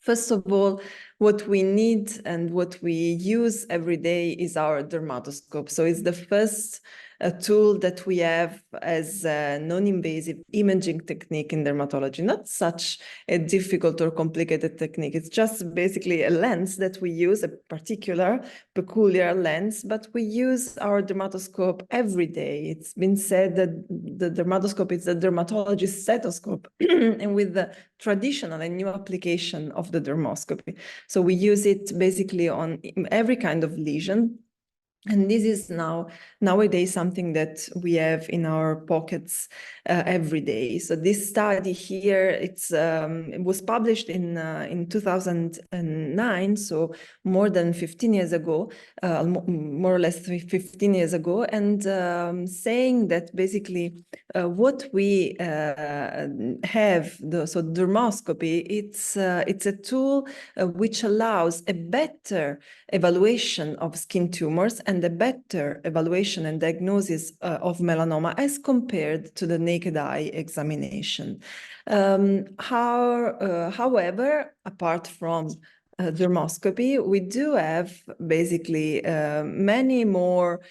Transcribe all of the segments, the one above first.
First of all, what we need and what we use every day is our dermatoscope. So it's the first tool that we have as a non-invasive imaging technique in dermatology. Not such a difficult or complicated technique. It's just basically a lens that we use, a particular, peculiar lens, but we use our dermatoscope every day. It's been said that the dermatoscope is the dermatologist's stethoscope, and with the traditional and new application of the dermoscopy. So we use it basically on every kind of lesion. And this is nowadays something that we have in our pockets every day. So this study here, it was published in 2009, so more than 15 years ago, more or less 15 years ago, and saying that basically what we have, so dermoscopy, it's a tool which allows a better evaluation of skin tumors and a better evaluation and diagnosis of melanoma as compared to the naked eye examination. However, apart from dermoscopy, we do have basically many more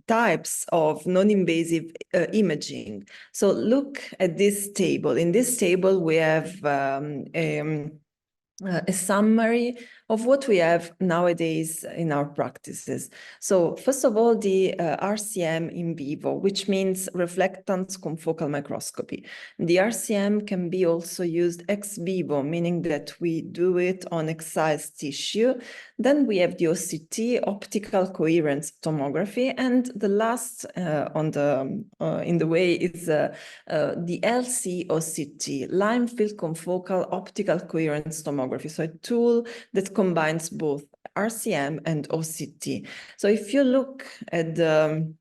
types of non-invasive imaging. So look at this table. In this table, we have a summary of what we have nowadays in our practices. So first of all, the RCM in vivo, which means reflectance confocal microscopy. The RCM can be also used ex vivo, meaning that we do it on excised tissue. Then we have the OCT, optical coherence tomography, and the last in the way is the LC-OCT, line field confocal optical coherence tomography. So a tool that combines both RCM and OCT. So if you look at the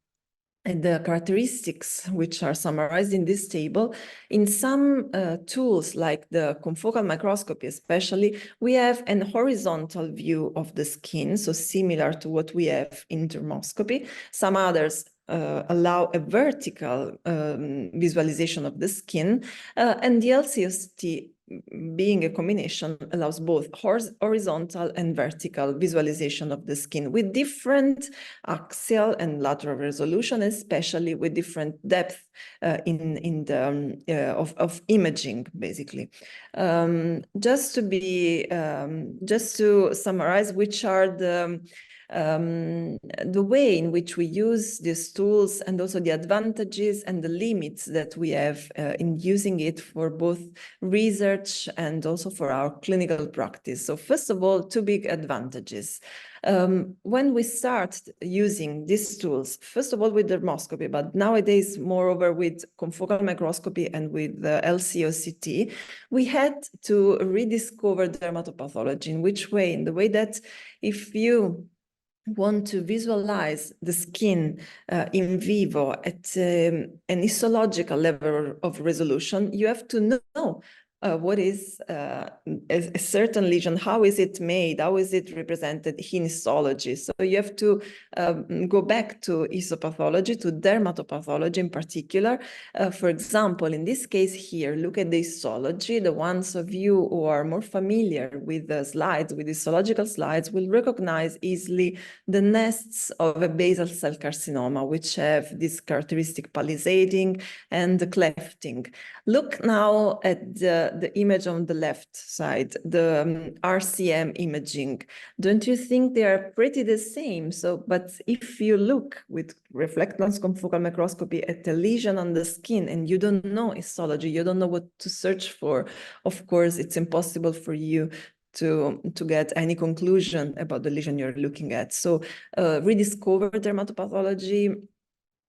characteristics which are summarized in this table, in some tools like the confocal microscopy especially, we have an horizontal view of the skin, so similar to what we have in dermoscopy. Some others allow a vertical visualization of the skin, and the LCOCT, being a combination, allows both horizontal and vertical visualization of the skin with different axial and lateral resolution, especially with different depth in the of imaging, basically. Just to summarize, which are the way in which we use these tools, and also the advantages and the limits that we have in using it for both research and also for our clinical practice. So first of all, two big advantages. When we start using these tools, first of all with dermoscopy, but nowadays moreover with confocal microscopy and with LC-OCT, we had to rediscover dermatopathology. In which way? In the way that if you want to visualize the skin in vivo at an histological level of resolution, you have to know what is a certain lesion, how is it made, how is it represented in histology. So you have to go back to histopathology, to dermatopathology in particular. For example, in this case here, look at the histology. The ones of you who are more familiar with the slides, with histological slides, will recognize easily the nests of a basal cell carcinoma, which have this characteristic palisading and the clefting. Look now at the image on the left side, the RCM imaging. Don't you think they are pretty the same? So, but if you look with reflectance confocal microscopy at a lesion on the skin and you don't know histology, you don't know what to search for, of course, it's impossible for you to get any conclusion about the lesion you're looking at. So rediscover dermatopathology.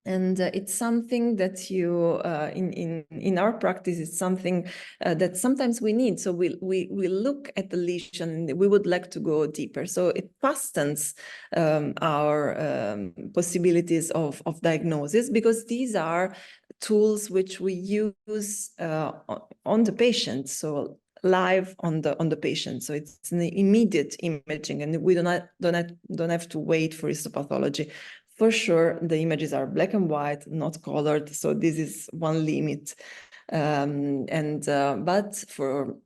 And it's something that you, in our practice, it's something that sometimes we need. So we look at the lesion and we would like to go deeper. So it fastens our possibilities of diagnosis, because these are tools which we use on the patient. So live on the patient, so it's an immediate imaging, and we don't have to wait for histopathology. For sure, the images are black and white, not colored, so this is one limit. But for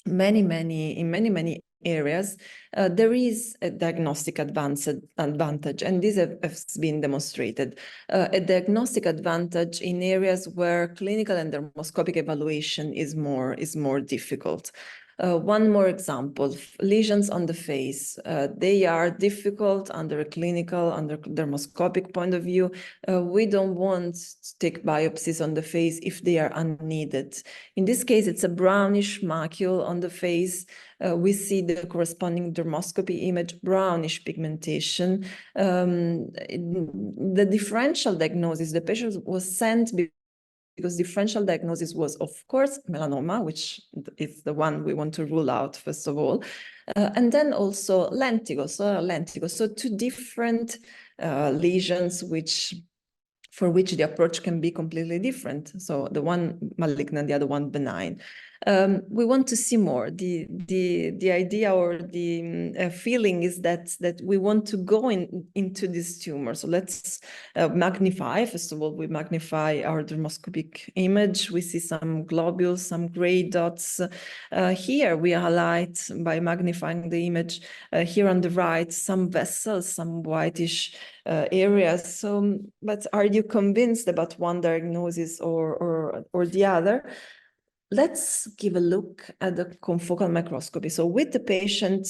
in many areas, there is a diagnostic advantage, and this has been demonstrated. A diagnostic advantage in areas where clinical and dermoscopic evaluation is more difficult. One more example, lesions on the face. They are difficult under a clinical, under dermoscopic point of view. We don't want to take biopsies on the face if they are unneeded. In this case, it's a brownish macule on the face. We see the corresponding dermoscopy image, brownish pigmentation. The differential diagnosis, the patient was sent because differential diagnosis was, of course, melanoma, which is the one we want to rule out, first of all. And then also lentigo, so two different lesions for which the approach can be completely different. So the one malignant, the other one benign. We want to see more. The idea or the feeling is that we want to go into this tumor. So let's magnify. First of all, we magnify our dermoscopic image. We see some globules, some gray dots. Here we highlight by magnifying the image. Here on the right, some vessels, some whitish areas. So, but are you convinced about one diagnosis or the other? Let's give a look at the confocal microscopy. So with the patient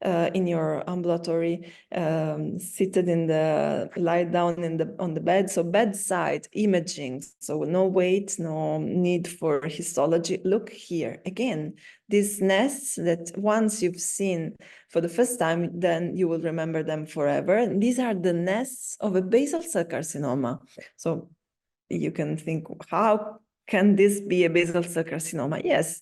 in your ambulatory, seated in the, lie down on the bed, so bedside imaging, so no weight, no need for histology. Look here, again, these nests that once you've seen for the first time, then you will remember them forever. And these are the nests of a basal cell carcinoma. So you can think, how can this be a basal cell carcinoma? Yes,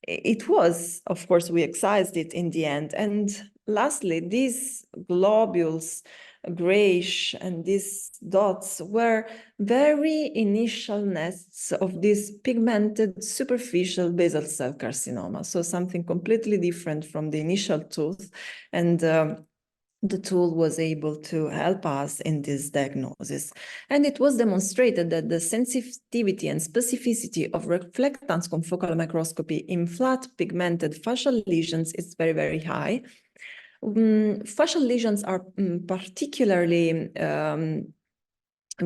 it was. Of course, we excised it in the end. And lastly, these globules, grayish, and these dots were very initial nests of this pigmented superficial basal cell carcinoma. So something completely different from the initial tooth. And the tool was able to help us in this diagnosis. And it was demonstrated that the sensitivity and specificity of reflectance confocal microscopy in flat pigmented facial lesions is very, very high. Facial lesions are particularly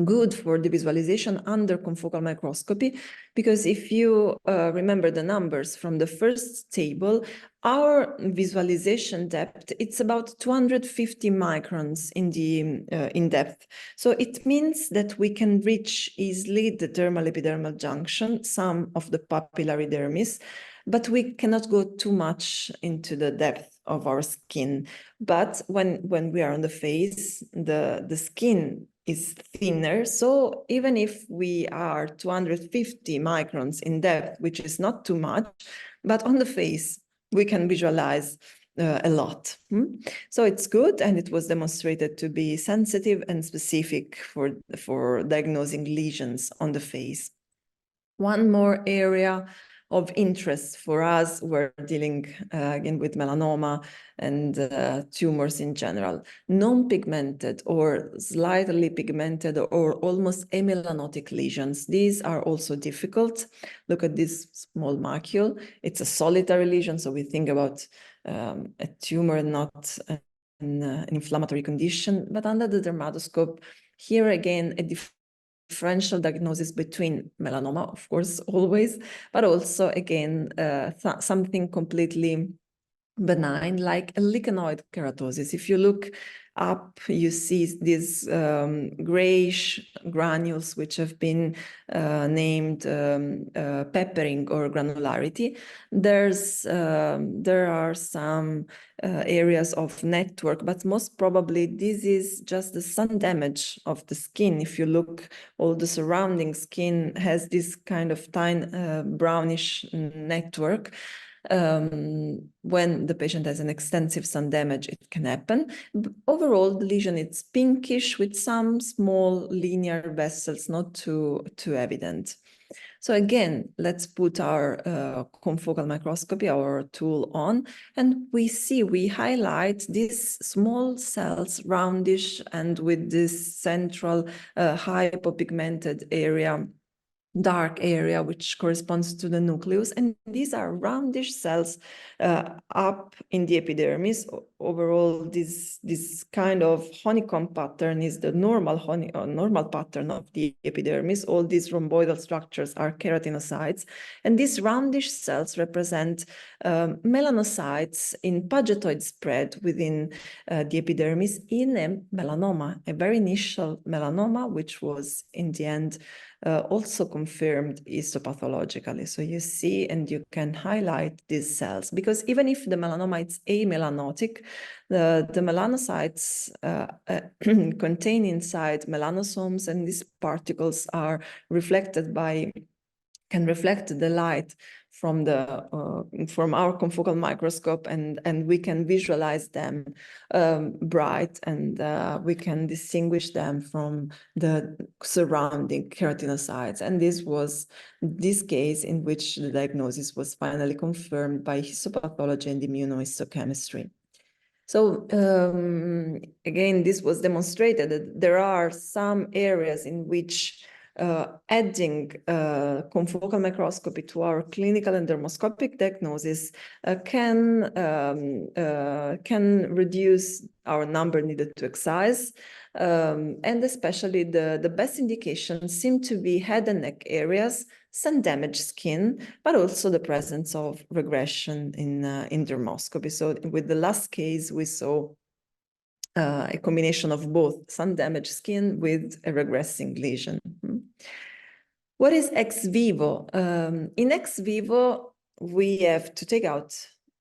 good for the visualization under confocal microscopy, because if you remember the numbers from the first table, our visualization depth, it's about 250 microns in the in depth. So it means that we can reach easily the dermal epidermal junction, some of the papillary dermis, but we cannot go too much into the depth of our skin. But when we are on the face, the skin is thinner. So even if we are 250 microns in depth, which is not too much, but on the face, we can visualize a lot. So it's good, and it was demonstrated to be sensitive and specific for diagnosing lesions on the face. One more area of interest for us, we're dealing again with melanoma and tumors in general. Non-pigmented or slightly pigmented or almost amelanotic lesions. These are also difficult. Look at this small macule. It's a solitary lesion, so we think about a tumor, not an inflammatory condition. But under the dermatoscope, here again, a differential diagnosis between melanoma, of course, always, but also, again, something completely benign, like a lichenoid keratosis. If you look up, you see these grayish granules, which have been named peppering or granularity. There are some areas of network, but most probably this is just the sun damage of the skin. If you look, all the surrounding skin has this kind of tiny brownish network. When the patient has an extensive sun damage, it can happen. Overall, the lesion is pinkish with some small linear vessels, not too evident. So again, let's put our confocal microscopy, our tool on, and we highlight these small cells, roundish, and with this central hypopigmented area dark area, which corresponds to the nucleus. And these are roundish cells up in the epidermis. Overall, this kind of honeycomb pattern is the normal pattern of the epidermis. All these rhomboidal structures are keratinocytes. And these roundish cells represent melanocytes in pagetoid spread within the epidermis in a melanoma, a very initial melanoma, which was in the end also confirmed histopathologically. So you see, and you can highlight these cells, because even if the melanoma is amelanotic, the melanocytes contain inside melanosomes, and these particles are reflected can reflect the light from our confocal microscope, and we can visualize them bright, and we can distinguish them from the surrounding keratinocytes. And this was this case in which the diagnosis was finally confirmed by histopathology and immunohistochemistry. So again, this was demonstrated that there are some areas in which adding confocal microscopy to our clinical and dermoscopic diagnosis can reduce our number needed to excise, and especially the best indications seem to be head and neck areas, sun damaged skin, but also the presence of regression in dermoscopy. So with the last case, we saw a combination of both sun damaged skin with a regressing lesion. What is ex vivo? In ex vivo, we have to take out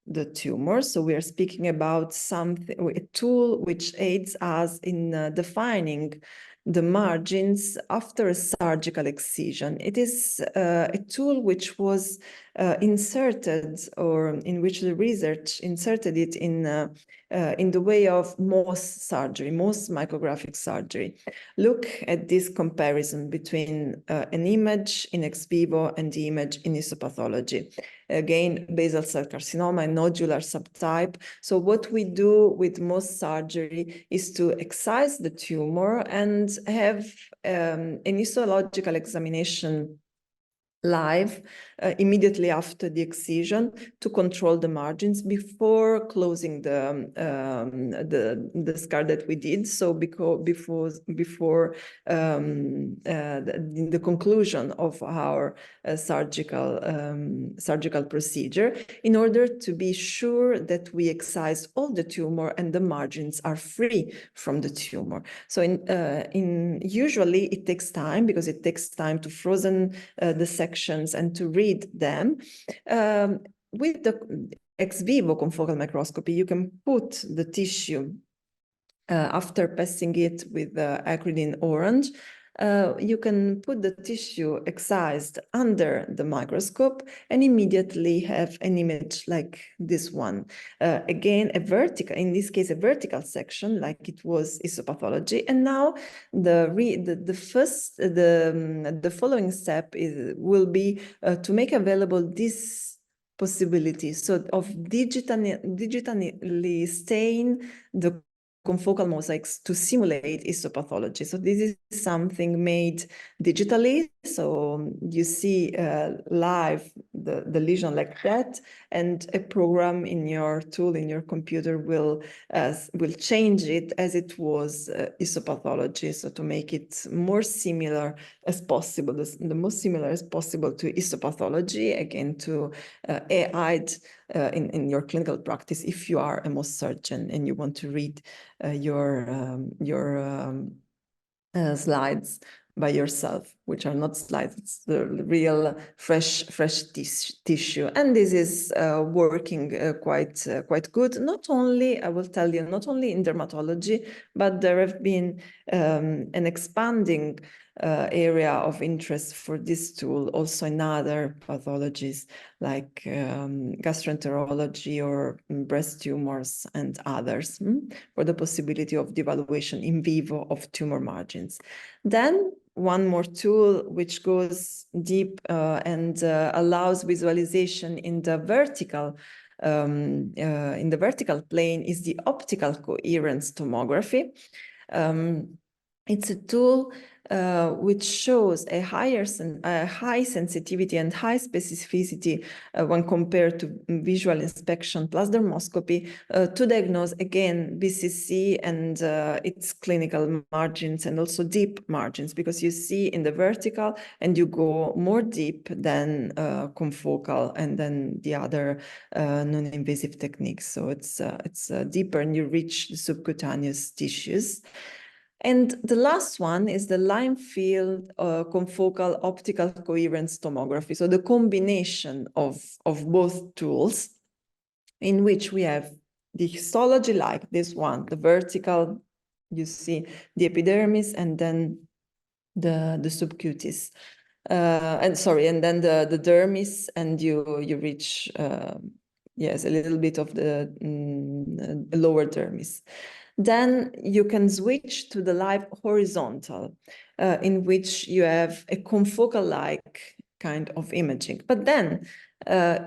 the tumor. So we are speaking about a tool which aids us in defining the margins after a surgical excision. It is a tool which was inserted, or in which the research inserted it in the way of Mohs surgery, Mohs micrographic surgery. Look at this comparison between an image in ex vivo and the image in histopathology. Again, basal cell carcinoma, a nodular subtype. So what we do with Mohs surgery is to excise the tumor and have an histological examination live immediately after the excision to control the margins before closing the scar that we did. So before the conclusion of our surgical procedure, in order to be sure that we excise all the tumor and the margins are free from the tumor. So usually it takes time, because it takes time to frozen the sections and to read them. With the ex vivo confocal microscopy, you can put the tissue after passing it with acridine orange. You can put the tissue excised under the microscope and immediately have an image like this one. Again, in this case, a vertical section, like it was histopathology. And now the following step will be to make available this possibility, so of digitally stain the confocal mosaics to simulate histopathology. So this is something made digitally. So you see live the lesion like that, and a program in your tool, in your computer, will change it as it was histopathology. So to make it more similar as possible, the most similar as possible to histopathology, again, to aid in your clinical practice if you are a Mohs surgeon and you want to read your slides by yourself, which are not slides, it's the real fresh tissue. And this is working quite good. Not only, I will tell you, not only in dermatology, but there have been an expanding area of interest for this tool also in other pathologies like gastroenterology or breast tumors and others, for the possibility of the evaluation in vivo of tumor margins. Then one more tool which goes deep and allows visualization in the vertical plane is the optical coherence tomography. It's a tool which shows a high sensitivity and high specificity when compared to visual inspection plus dermoscopy to diagnose, again, BCC and its clinical margins and also deep margins, because you see in the vertical and you go more deep than confocal and then the other non-invasive techniques. So it's deeper and you reach the subcutaneous tissues. And the last one is the line field confocal optical coherence tomography. So the combination of both tools, in which we have the histology like this one, the vertical, you see the epidermis and then the subcutis. And then the dermis, and you reach, yes, a little bit of the lower dermis. Then you can switch to the live horizontal, in which you have a confocal-like kind of imaging. But then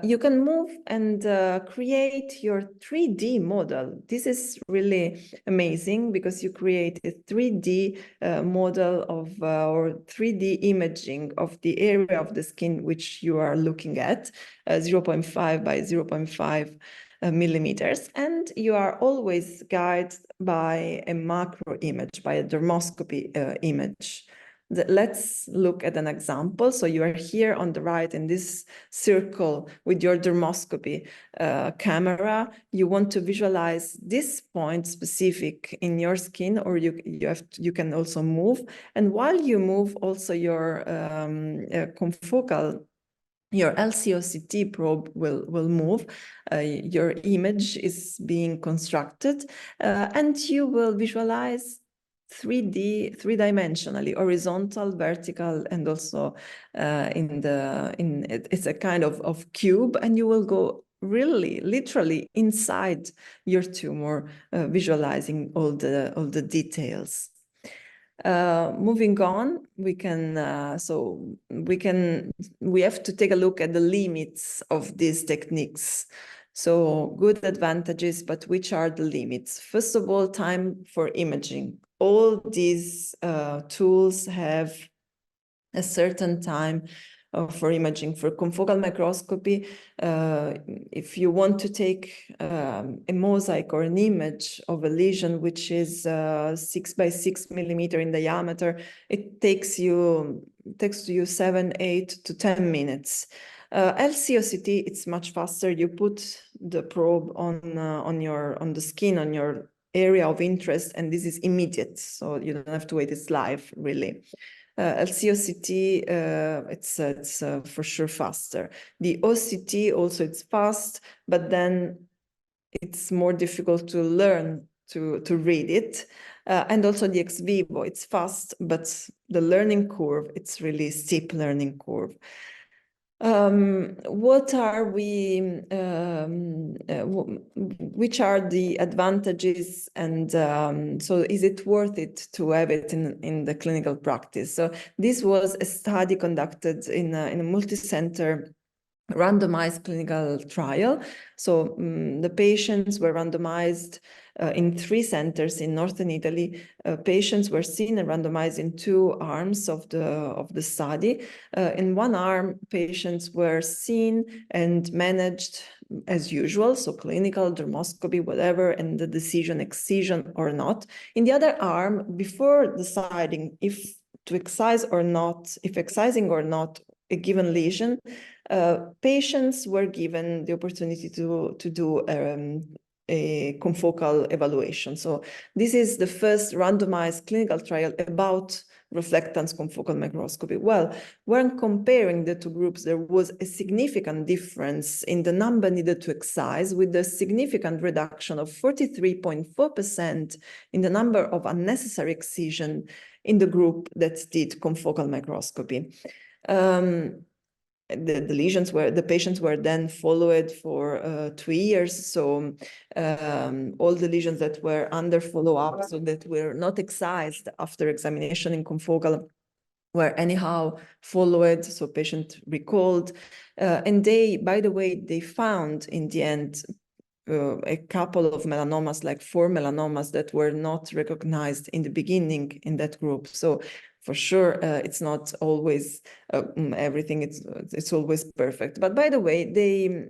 you can move and create your 3D model. This is really amazing because you create a 3D model of or 3D imaging of the area of the skin which you are looking at, 0.5 by 0.5 millimeters, and you are always guided by a macro image, by a dermoscopy image. Let's look at an example. So you are here on the right in this circle with your dermoscopy camera. You want to visualize this point specific in your skin, or you can also move. And while you move, also your confocal, your LCOCT probe will move. Your image is being constructed, and you will visualize 3D, three-dimensionally, horizontal, vertical, and also it's a kind of cube, and you will go really, literally inside your tumor, visualizing all the details. Moving on, we have to take a look at the limits of these techniques. So good advantages, but which are the limits? First of all, time for imaging. All these tools have a certain time for imaging. For confocal microscopy, if you want to take a mosaic or an image of a lesion which is 6 by 6 millimeter in diameter, it takes you 7, 8 to 10 minutes. LCOCT, it's much faster. You put the probe on the skin, on your area of interest, and this is immediate, so you don't have to wait. It's live, really. LCOCT, it's for sure faster. The OCT also, it's fast, but then it's more difficult to learn to read it. And also the ex vivo, it's fast, but the learning curve, it's really steep learning curve. What are which are the advantages, and so is it worth it to have it in the clinical practice? So this was a study conducted in a multi-center randomized clinical trial. So the patients were randomized in 3 centers in northern Italy. Patients were seen and randomized in 2 arms of the study. In one arm, patients were seen and managed as usual, so clinical, dermoscopy, whatever, and the decision, excision or not. In the other arm, before deciding if to excise or not, if excising or not a given lesion, patients were given the opportunity to do a confocal evaluation. So this is the first randomized clinical trial about reflectance confocal microscopy. Well, when comparing the 2 groups, there was a significant difference in the number needed to excise, with a significant reduction of 43.4% in the number of unnecessary excision in the group that did confocal microscopy. The patients were then followed for 2 years. So all the lesions that were under follow-up, so that were not excised after examination in confocal, were anyhow followed, so patient recalled. And they, by the way, they found in the end a couple of melanomas, like 4 melanomas that were not recognized in the beginning in that group. So for sure, it's not always everything, it's always perfect. But by the way, they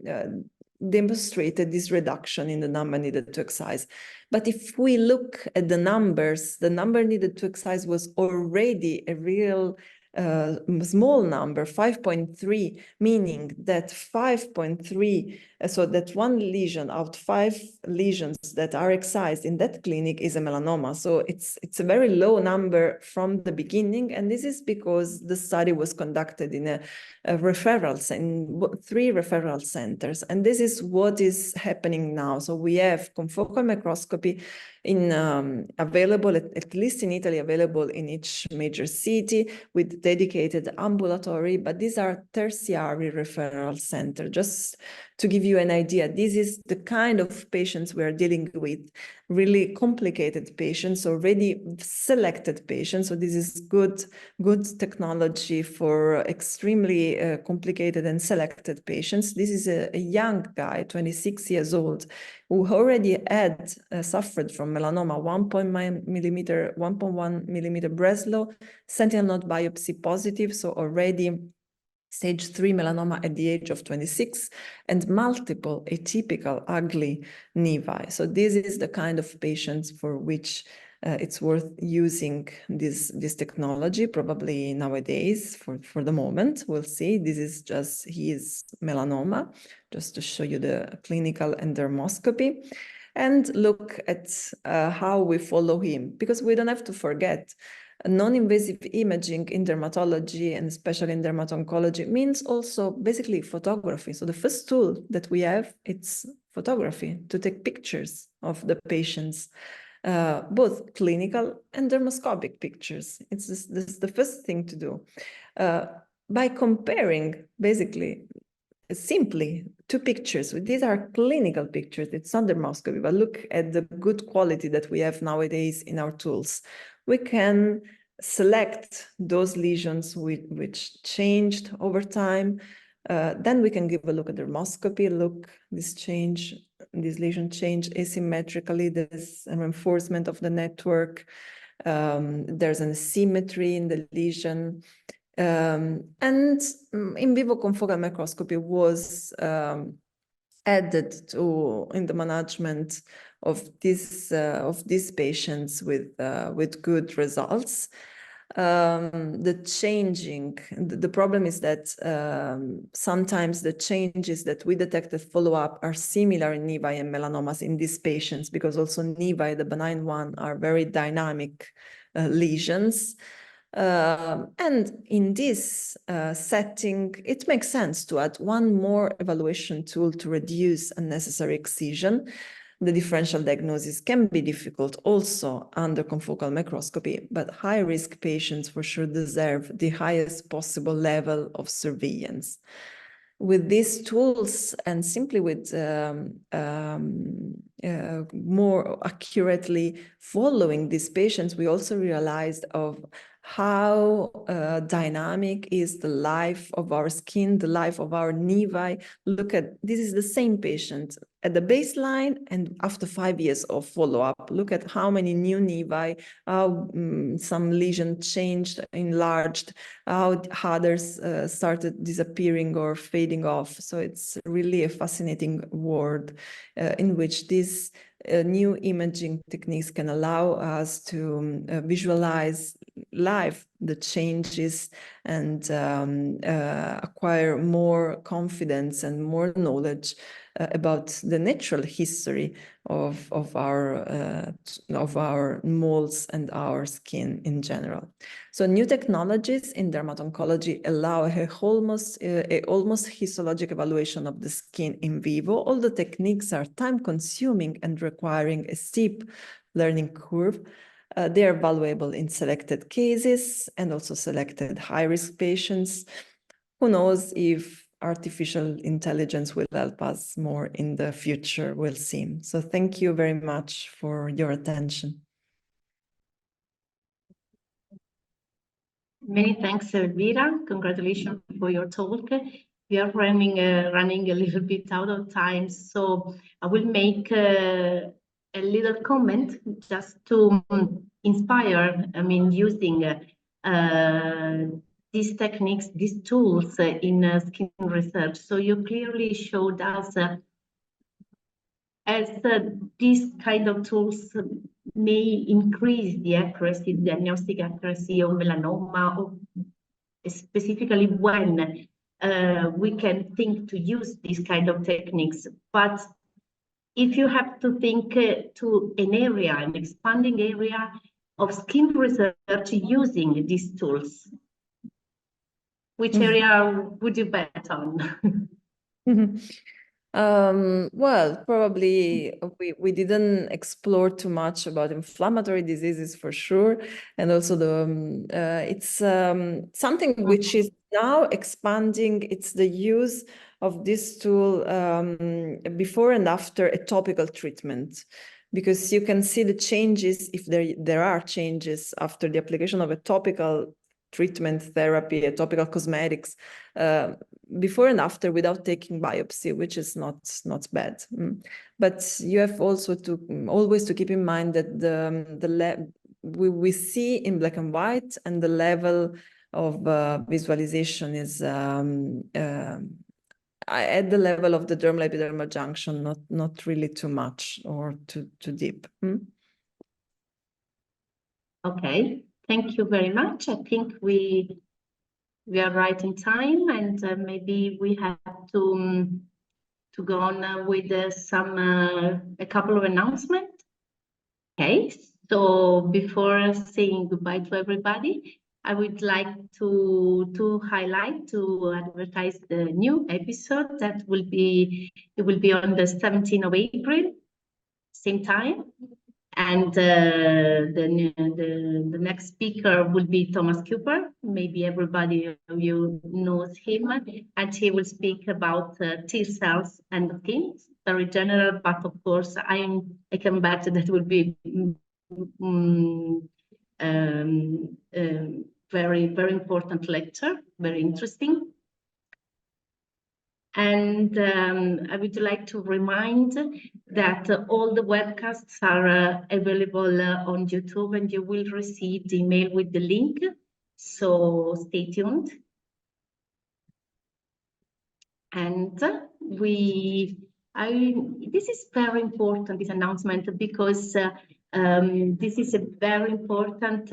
demonstrated this reduction in the number needed to excise. But if we look at the numbers, the number needed to excise was already a real small number, 5.3, meaning that 5.3, so that one lesion out 5 lesions that are excised in that clinic is a melanoma. So it's a very low number from the beginning, and this is because the study was conducted in a referrals in 3 referral centers, and this is what is happening now. So we have confocal microscopy available, at least in Italy, available in each major city with dedicated ambulatory, but these are tertiary referral center. Just to give you an idea, this is the kind of patients we are dealing with, really complicated patients, already selected patients. So this is good technology for extremely complicated and selected patients. This is a young guy, 26 years old, who already had suffered from melanoma, 1.1 millimeter Breslow, sentinel node biopsy positive, so already stage 3 melanoma at the age of 26, and multiple atypical ugly nevi. So this is the kind of patients for which it's worth using this technology, probably nowadays for the moment. We'll see. This is just his melanoma, just to show you the clinical and dermoscopy. And look at how we follow him, because we don't have to forget non-invasive imaging in dermatology, and especially in dermato-oncology, means also basically photography. So the first tool that we have, it's photography, to take pictures of the patients, both clinical and dermoscopic pictures. This is the first thing to do. By comparing, basically, simply 2 pictures. These are clinical pictures. It's not dermoscopy, but look at the good quality that we have nowadays in our tools. We can select those lesions which changed over time. Then we can give a look at dermoscopy. Look, this lesion change asymmetrically. There's an reinforcement of the network. There's an asymmetry in the lesion. And in vivo confocal microscopy was added in the management of these patients with good results. The problem is that sometimes the changes that we detect at follow-up are similar in nevi and melanomas in these patients, because also nevi, the benign one, are very dynamic lesions. And in this setting, it makes sense to add one more evaluation tool to reduce unnecessary excision. The differential diagnosis can be difficult also under confocal microscopy, but high-risk patients for sure deserve the highest possible level of surveillance. With these tools, and simply with more accurately following these patients, we also realized of how dynamic is the life of our skin, the life of our nevi. Look at, this is the same patient at the baseline and after 5 years of follow-up. Look at how many new nevi, how some lesion changed, enlarged, how others started disappearing or fading off. So it's really a fascinating world in which these new imaging techniques can allow us to visualize live the changes and acquire more confidence and more knowledge about the natural history of our molds and our skin in general. So new technologies in dermato-oncology allow a almost histologic evaluation of the skin in vivo. All the techniques are time-consuming and requiring a steep learning curve. They are valuable in selected cases and also selected high-risk patients. Who knows if artificial intelligence will help us more in the future, we'll see. So thank you very much for your attention. Many thanks, Elvira. Congratulations for your talk. we are running a little bit out of time, so I will make a little comment just to inspire. I mean, using these techniques, these tools in skin research. So you clearly showed us as these kind of tools may increase the accuracy, diagnostic accuracy of melanoma, or specifically when we can think to use these kind of techniques. But if you have to think to an area, an expanding area of skin research using these tools, which area would you bet on? Well, probably we didn't explore too much about inflammatory diseases for sure, and also it's something which is now expanding. It's the use of this tool before and after a topical treatment, because you can see the changes if there are changes after the application of a topical treatment therapy, a topical cosmetics, before and after without taking biopsy, which is not bad. But you have also to always to keep in mind that we see in black and white, and the level of visualization is at the level of the dermal epidermal junction, not really too much or too deep. Okay, thank you very much. I think we are right in time, and maybe we have to go on with a couple of announcements. Okay, so before saying goodbye to everybody, I would like to highlight, to advertise the new episode that will be on the 17th of April, same time. And the next speaker will be Thomas Cooper. Maybe everybody of you knows him, and he will speak about T cells and skin. Very general, but of course I can bet that will be very, very important lecture, very interesting. And I would like to remind that all the webcasts are available on YouTube, and you will receive the email with the link. So stay tuned. And this is very important, this announcement, because this is a very important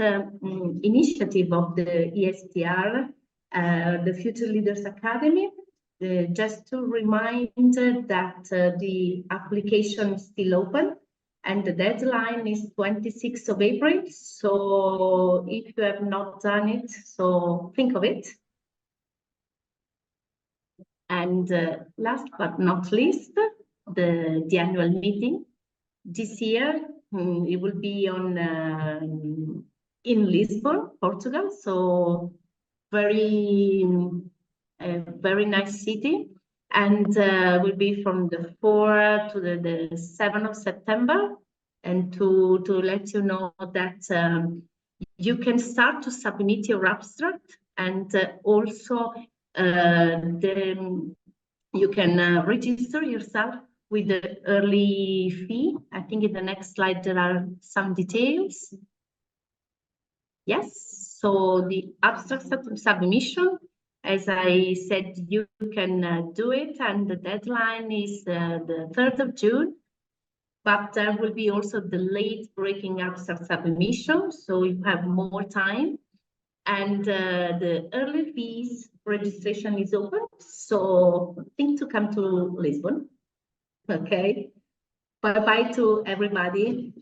initiative of the ESTR, the Future Leaders Academy. Just to remind that the application is still open, and the deadline is 26th of April. So if you have not done it, so think of it. And last but not least, the annual meeting. This year, it will be in Lisbon, Portugal. So very nice city, and will be from the 4th to the 7th of September. And to let you know that you can start to submit your abstract, and also you can register yourself with the early fee. I think in the next slide there are some details. Yes, so the abstract submission, as I said, you can do it, and the deadline is the 3rd of June. But there will be also the late breaking abstract submission, so you have more time. And the early fees registration is open, so think to come to Lisbon. Okay, bye-bye to everybody.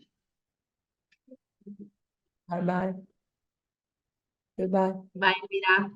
Bye-bye. Goodbye. Bye, Elvira.